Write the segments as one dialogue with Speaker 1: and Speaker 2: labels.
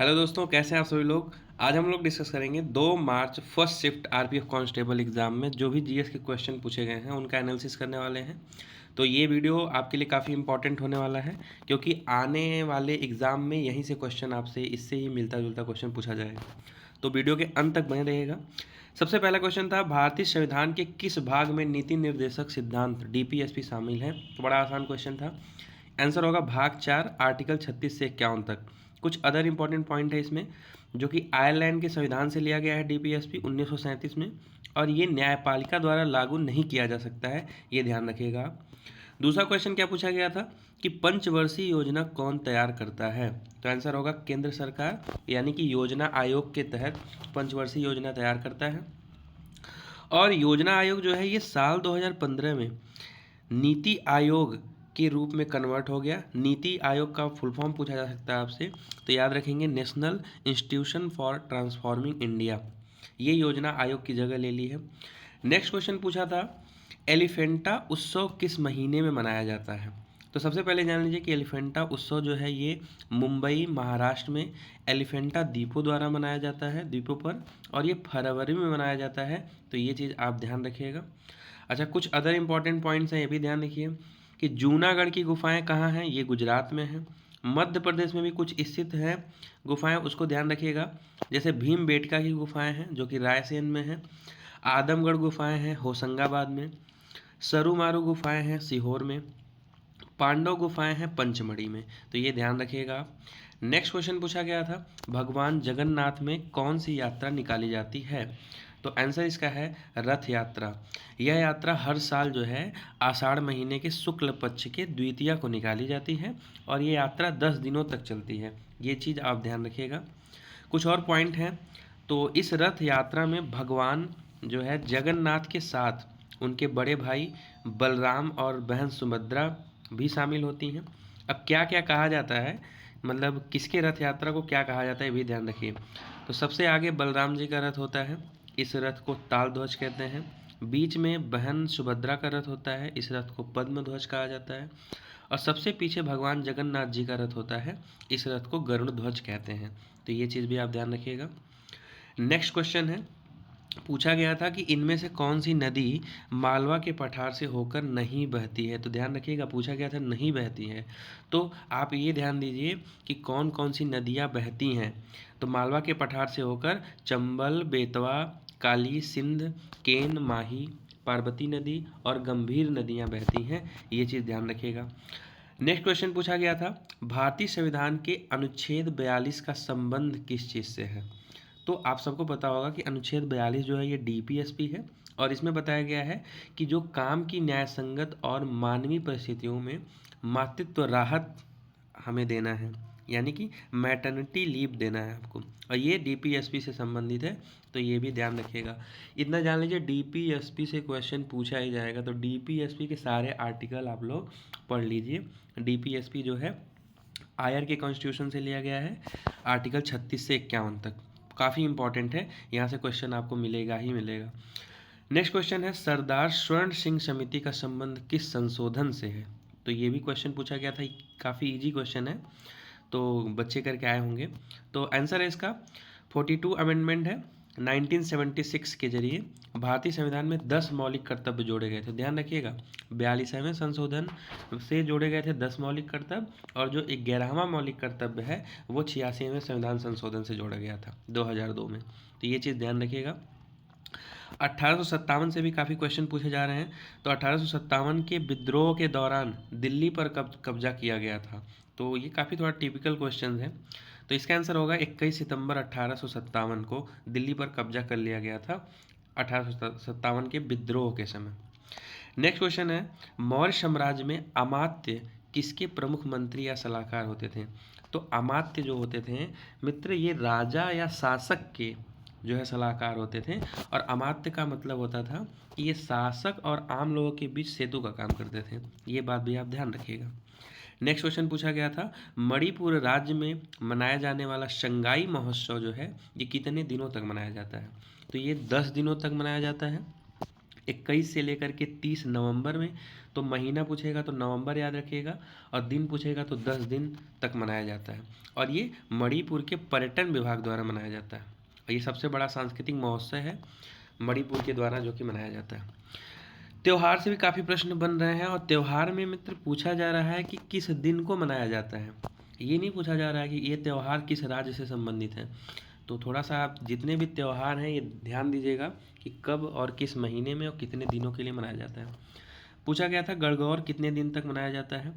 Speaker 1: Hello दोस्तों, कैसे हैं आप सभी लोग। आज हम लोग डिस्कस करेंगे 2 March first shift RPF constable exam में जो भी जीएस के क्वेश्चन पूछे गए हैं उनका एनालिसिस करने वाले हैं। तो ये वीडियो आपके लिए काफ़ी इंपॉर्टेंट होने वाला है, क्योंकि आने वाले एग्ज़ाम में यहीं से क्वेश्चन आपसे इससे ही मिलता जुलता क्वेश्चन पूछा जाएगा। तो वीडियो के अंत तक बने रहिएगा। सबसे पहला क्वेश्चन था, भारतीय संविधान के किस भाग में नीति निर्देशक सिद्धांत डीपीएसपी शामिल है। तो बड़ा आसान क्वेश्चन था। आंसर होगा भाग 4 आर्टिकल 36 से 51 तक। कुछ अदर इंपॉर्टेंट पॉइंट है इसमें, जो कि आयरलैंड के संविधान से लिया गया है डीपीएसपी 1937 में, और ये न्यायपालिका द्वारा लागू नहीं किया जा सकता है, ये ध्यान रखिएगा। दूसरा क्वेश्चन क्या पूछा गया था कि पंचवर्षीय योजना कौन तैयार करता है। तो आंसर होगा केंद्र सरकार, यानी कि योजना आयोग के तहत पंचवर्षीय योजना तैयार करता है। और योजना आयोग जो है ये साल 2015 में नीति आयोग के रूप में कन्वर्ट हो गया। नीति आयोग का फुल फॉर्म पूछा जा सकता है आपसे, तो याद रखेंगे national institution for transforming India. ये योजना आयोग की जगह ले ली है। नेक्स्ट क्वेश्चन पूछा था, एलिफेंटा उत्सव किस महीने में मनाया जाता है। तो सबसे पहले जान लीजिए कि एलिफेंटा उत्सव जो है ये मुंबई महाराष्ट्र में एलिफेंटा द्वीपों द्वारा मनाया जाता है, द्वीपों पर, और ये फरवरी में मनाया जाता है। तो ये चीज़ आप ध्यान रखिएगा। अच्छा, कुछ अदर इंपॉर्टेंट पॉइंट्स हैं, ये भी ध्यान रखिए कि जूनागढ़ की गुफाएं कहाँ हैं, ये गुजरात में हैं। मध्य प्रदेश में भी कुछ स्थित हैं गुफाएं, उसको ध्यान रखिएगा। जैसे भीमबेटका की गुफाएं हैं जो कि रायसेन में हैं। आदमगढ़ गुफाएं हैं होशंगाबाद में। सरुमारू गुफाएं हैं सीहोर में। पांडव गुफाएं हैं पंचमढ़ी में। तो ये ध्यान रखिएगा आप। नेक्स्ट क्वेश्चन पूछा गया था, भगवान जगन्नाथ में कौन सी यात्रा निकाली जाती है। तो आंसर इसका है रथ यात्रा। यह यात्रा हर साल जो है आषाढ़ महीने के शुक्ल पक्ष के द्वितीया को निकाली जाती है, और ये यात्रा 10 दिनों तक चलती है। ये चीज़ आप ध्यान रखिएगा। कुछ और पॉइंट हैं, तो इस रथ यात्रा में भगवान जो है जगन्नाथ के साथ उनके बड़े भाई बलराम और बहन सुभद्रा भी शामिल होती हैं। अब क्या क्या कहा जाता है, मतलब किसके रथ यात्रा को क्या कहा जाता है, ये भी ध्यान रखिए। तो सबसे आगे बलराम जी का रथ होता है, इस रथ को ताल ध्वज कहते हैं। बीच में बहन सुभद्रा का रथ होता है, इस रथ को पद्म ध्वज कहा जाता है। और सबसे पीछे भगवान जगन्नाथ जी का रथ होता है, इस रथ को गरुड़ ध्वज कहते हैं। तो ये चीज़ भी आप ध्यान रखिएगा। नेक्स्ट क्वेश्चन है, पूछा गया था कि इनमें से कौन सी नदी मालवा के पठार से होकर नहीं बहती है। तो ध्यान रखिएगा, पूछा गया था नहीं बहती है। तो आप ये ध्यान दीजिए कि कौन कौन सी नदियाँ बहती हैं। तो मालवा के पठार से होकर चंबल, बेतवा, काली, सिंध, केन, माही, पार्वती नदी और गंभीर नदियाँ बहती हैं। ये चीज़ ध्यान रखिएगा। नेक्स्ट क्वेश्चन पूछा गया था, भारतीय संविधान के अनुच्छेद 42 का संबंध किस चीज़ से है। तो आप सबको पता होगा कि अनुच्छेद 42 जो है ये डीपीएसपी है, और इसमें बताया गया है कि जो काम की न्यायसंगत और मानवीय परिस्थितियों में मातृत्व राहत हमें देना है, यानी कि मैटरनिटी लीव देना है आपको, और ये डीपीएसपी से संबंधित है। तो ये भी ध्यान रखिएगा। इतना जान लीजिए, डीपीएसपी से क्वेश्चन पूछा ही जाएगा। तो डीपीएसपी के सारे आर्टिकल आप लोग पढ़ लीजिए। डीपीएसपी जो है आयर के कॉन्स्टिट्यूशन से लिया गया है, आर्टिकल 36 से 51 तक। काफ़ी इंपॉर्टेंट है, यहाँ से क्वेश्चन आपको मिलेगा ही मिलेगा। नेक्स्ट क्वेश्चन है, सरदार स्वर्ण सिंह समिति का संबंध किस संशोधन से है। तो ये भी क्वेश्चन पूछा गया था, काफ़ी इजी क्वेश्चन है, तो बच्चे करके आए होंगे। तो आंसर है इसका 42 अमेंडमेंट है। 1976 के जरिए भारतीय संविधान में 10 मौलिक कर्तव्य जोड़े गए थे। ध्यान रखिएगा, 42वें संशोधन से जोड़े गए थे 10 मौलिक कर्तव्य, और जो 11वां मौलिक कर्तव्य है वो 86वें संविधान संशोधन से जोड़ा गया था 2002 में। तो ये चीज़ ध्यान रखिएगा। 1857 से भी काफ़ी क्वेश्चन पूछे जा रहे हैं। तो 1857 के विद्रोह के दौरान दिल्ली पर कब्जा किया गया था। तो ये काफ़ी थोड़ा टिपिकल क्वेश्चन है। तो इसका आंसर होगा 21 सितंबर 1857 को दिल्ली पर कब्जा कर लिया गया था, 1857 के विद्रोह के समय। नेक्स्ट क्वेश्चन है, मौर्य साम्राज्य में अमात्य किसके प्रमुख मंत्री या सलाहकार होते थे। तो अमात्य जो होते थे मित्र, ये राजा या शासक के जो है सलाहकार होते थे, और अमात्य का मतलब होता था कि ये शासक और आम लोगों के बीच सेतु का काम करते थे। ये बात भी आप ध्यान रखिएगा। नेक्स्ट क्वेश्चन पूछा गया था, मणिपुर राज्य में मनाया जाने वाला शंगाई महोत्सव जो है ये कितने दिनों तक मनाया जाता है। तो ये 10 दिनों तक मनाया जाता है। 21 से लेकर के 30 नवंबर में। तो महीना पूछेगा तो नवंबर याद रखिएगा, और दिन पूछेगा तो 10 दिन तक मनाया जाता है। और ये मणिपुर के पर्यटन विभाग द्वारा मनाया जाता है, और ये सबसे बड़ा सांस्कृतिक महोत्सव है मणिपुर के द्वारा जो कि मनाया जाता है। त्योहार से भी काफ़ी प्रश्न बन रहे हैं, और त्योहार में मित्र पूछा जा रहा है कि किस दिन को मनाया जाता है। ये नहीं पूछा जा रहा है कि ये त्यौहार किस राज्य से संबंधित है। तो थोड़ा सा आप जितने भी त्यौहार हैं ये ध्यान दीजिएगा कि कब और किस महीने में और कितने दिनों के लिए मनाया जाता है। पूछा गया था गणगौर कितने दिन तक मनाया जाता है।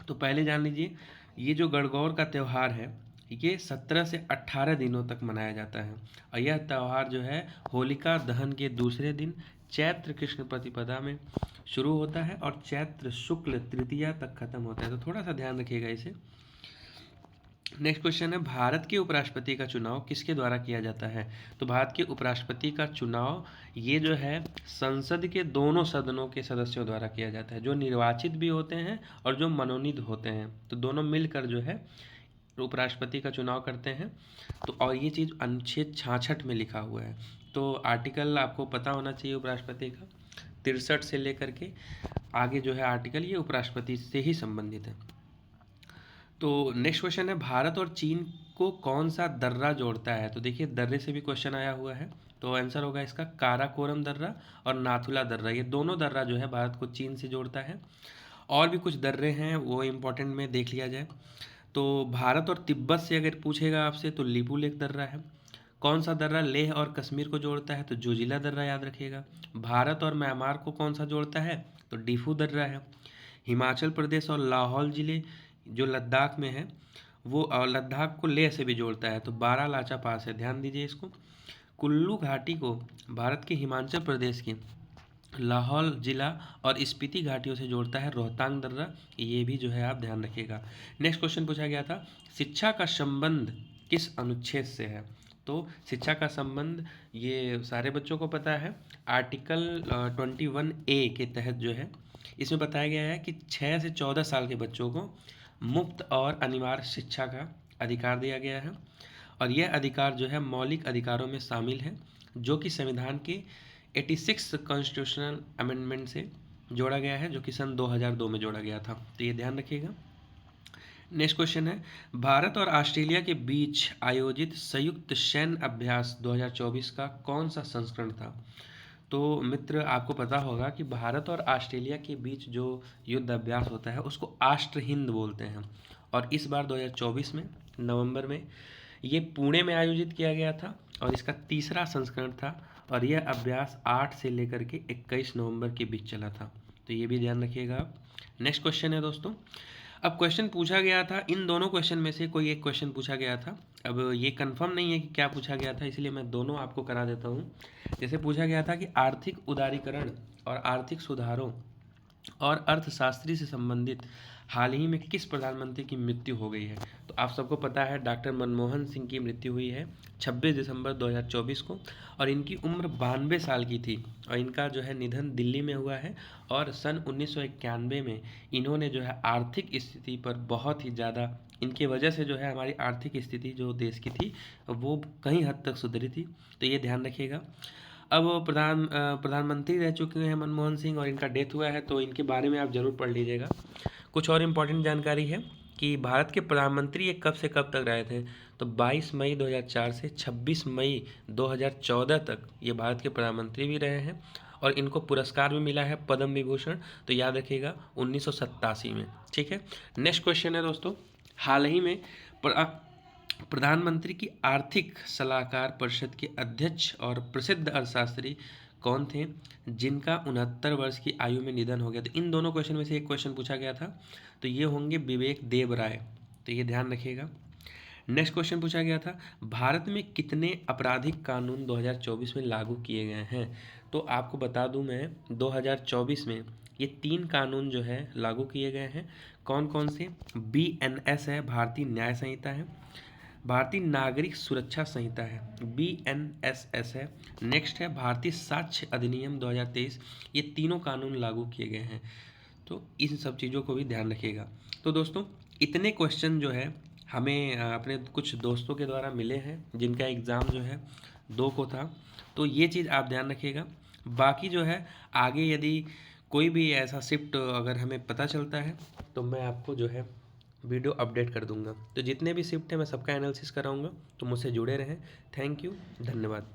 Speaker 1: तो पहले जान लीजिए, ये जो गणगौर का त्यौहार है ये 17 से 18 दिनों तक मनाया जाता है, और यह त्यौहार जो है होलिका दहन के दूसरे दिन चैत्र कृष्ण प्रतिपदा में शुरू होता है और चैत्र शुक्ल तृतीया तक खत्म होता है। तो थोड़ा सा ध्यान रखिएगा इसे। नेक्स्ट क्वेश्चन है, भारत के उपराष्ट्रपति का चुनाव किसके द्वारा किया जाता है। तो भारत के उपराष्ट्रपति का चुनाव ये जो है संसद के दोनों सदनों के सदस्यों द्वारा किया जाता है, जो निर्वाचित भी होते हैं और जो मनोनीत होते हैं, तो दोनों मिलकर जो है उपराष्ट्रपति का चुनाव करते हैं। तो और ये चीज़ अनुच्छेद 66 में लिखा हुआ है। तो आर्टिकल आपको पता होना चाहिए उपराष्ट्रपति का, 63 से लेकर के आगे जो है आर्टिकल ये उपराष्ट्रपति से ही संबंधित है। तो नेक्स्ट क्वेश्चन है, भारत और चीन को कौन सा दर्रा जोड़ता है। तो देखिए दर्रे से भी क्वेश्चन आया हुआ है, तो आंसर होगा इसका काराकोरम दर्रा और नाथुला दर्रा। ये दोनों दर्रा जो है भारत को चीन से जोड़ता है। और भी कुछ दर्रे हैं वो इम्पोर्टेंट में देख लिया जाए। तो भारत और तिब्बत से अगर पूछेगा आपसे तो लिपुलेख दर्रा है। कौन सा दर्रा लेह और कश्मीर को जोड़ता है, तो जोजिला दर्रा याद रखिएगा। भारत और म्यांमार को कौन सा जोड़ता है, तो डिफू दर्रा है। हिमाचल प्रदेश और लाहौल जिले जो लद्दाख में है वो लद्दाख को लेह से भी जोड़ता है, तो बारालाचा पास है, ध्यान दीजिए इसको। कुल्लू घाटी को भारत के हिमाचल प्रदेश के लाहौल जिला और स्पीति घाटियों से जोड़ता है रोहतांग दर्रा, ये भी जो है आप ध्यान रखिएगा। नेक्स्ट क्वेश्चन पूछा गया था, शिक्षा का संबंध किस अनुच्छेद से है। तो शिक्षा का संबंध ये सारे बच्चों को पता है, आर्टिकल 21A के तहत जो है इसमें बताया गया है कि 6 से 14 साल के बच्चों को मुफ्त और अनिवार्य शिक्षा का अधिकार दिया गया है, और यह अधिकार जो है मौलिक अधिकारों में शामिल है, जो कि संविधान के 86 कॉन्स्टिट्यूशनल अमेंडमेंट से जोड़ा गया है, जो कि सन 2002 में जोड़ा गया था। तो ये ध्यान रखिएगा। नेक्स्ट क्वेश्चन है, भारत और ऑस्ट्रेलिया के बीच आयोजित संयुक्त सैन्य अभ्यास 2024 का कौन सा संस्करण था। तो मित्र आपको पता होगा कि भारत और ऑस्ट्रेलिया के बीच जो युद्ध अभ्यास होता है उसको ऑस्ट्र हिंद बोलते हैं, और इस बार 2024 में नवंबर में ये पुणे में आयोजित किया गया था, और इसका तीसरा संस्करण था, और यह अभ्यास 8 से लेकर के 21 नवंबर के बीच चला था। तो ये भी ध्यान रखिएगा आप। नेक्स्ट क्वेश्चन है दोस्तों, अब क्वेश्चन पूछा गया था, इन दोनों क्वेश्चन में से कोई एक क्वेश्चन पूछा गया था। अब ये कंफर्म नहीं है कि क्या पूछा गया था, इसलिए मैं दोनों आपको करा देता हूँ। जैसे पूछा गया था कि आर्थिक उदारीकरण और आर्थिक सुधारों और अर्थशास्त्री से संबंधित हाल ही में किस प्रधानमंत्री की मृत्यु हो गई है। तो आप सबको पता है डॉक्टर मनमोहन सिंह की मृत्यु हुई है 26 दिसंबर 2024 को, और इनकी उम्र 92 साल की थी, और इनका जो है निधन दिल्ली में हुआ है। और सन 1991 में इन्होंने जो है आर्थिक स्थिति पर बहुत ही ज़्यादा, इनकी वजह से जो है हमारी आर्थिक स्थिति जो देश की थी वो कहीं हद तक सुधरी थी। तो ये ध्यान रखिएगा। अब प्रधानमंत्री रह चुके हैं मनमोहन सिंह, और इनका डेथ हुआ है, तो इनके बारे में आप ज़रूर पढ़ लीजिएगा। कुछ और इम्पोर्टेंट जानकारी है कि भारत के प्रधानमंत्री ये कब से कब तक रहे थे। तो 22 मई 2004 से 26 मई 2014 तक ये भारत के प्रधानमंत्री भी रहे हैं, और इनको पुरस्कार भी मिला है पद्म विभूषण, तो याद रखिएगा 1987 में। ठीक है। नेक्स्ट क्वेश्चन है दोस्तों, हाल ही में प्रधानमंत्री की आर्थिक सलाहकार परिषद के अध्यक्ष और प्रसिद्ध अर्थशास्त्री कौन थे जिनका 69 वर्ष की आयु में निधन हो गया। तो इन दोनों क्वेश्चन में से एक क्वेश्चन पूछा गया था, तो ये होंगे विवेक देव राय, तो ये ध्यान रखिएगा। नेक्स्ट क्वेश्चन पूछा गया था, भारत में कितने आपराधिक कानून 2024 में लागू किए गए हैं। तो आपको बता दूं मैं 2024 में ये 3 कानून जो है लागू किए गए हैं। कौन कौन से, BNS है, भारतीय न्याय संहिता है, भारतीय नागरिक सुरक्षा संहिता है, BNSS है, नेक्स्ट है भारतीय साक्ष्य अधिनियम 2023। ये तीनों कानून लागू किए गए हैं, तो इन सब चीज़ों को भी ध्यान रखिएगा। तो दोस्तों इतने क्वेश्चन जो है हमें अपने कुछ दोस्तों के द्वारा मिले हैं जिनका एग्ज़ाम जो है 2 को था, तो ये चीज़ आप ध्यान रखिएगा। बाकी जो है आगे यदि कोई भी ऐसा शिफ्ट अगर हमें पता चलता है तो मैं आपको जो है वीडियो अपडेट कर दूंगा। तो जितने भी शिफ्ट हैं मैं सबका एनालिसिस कराऊंगा, तो मुझसे जुड़े रहें। थैंक यू, धन्यवाद।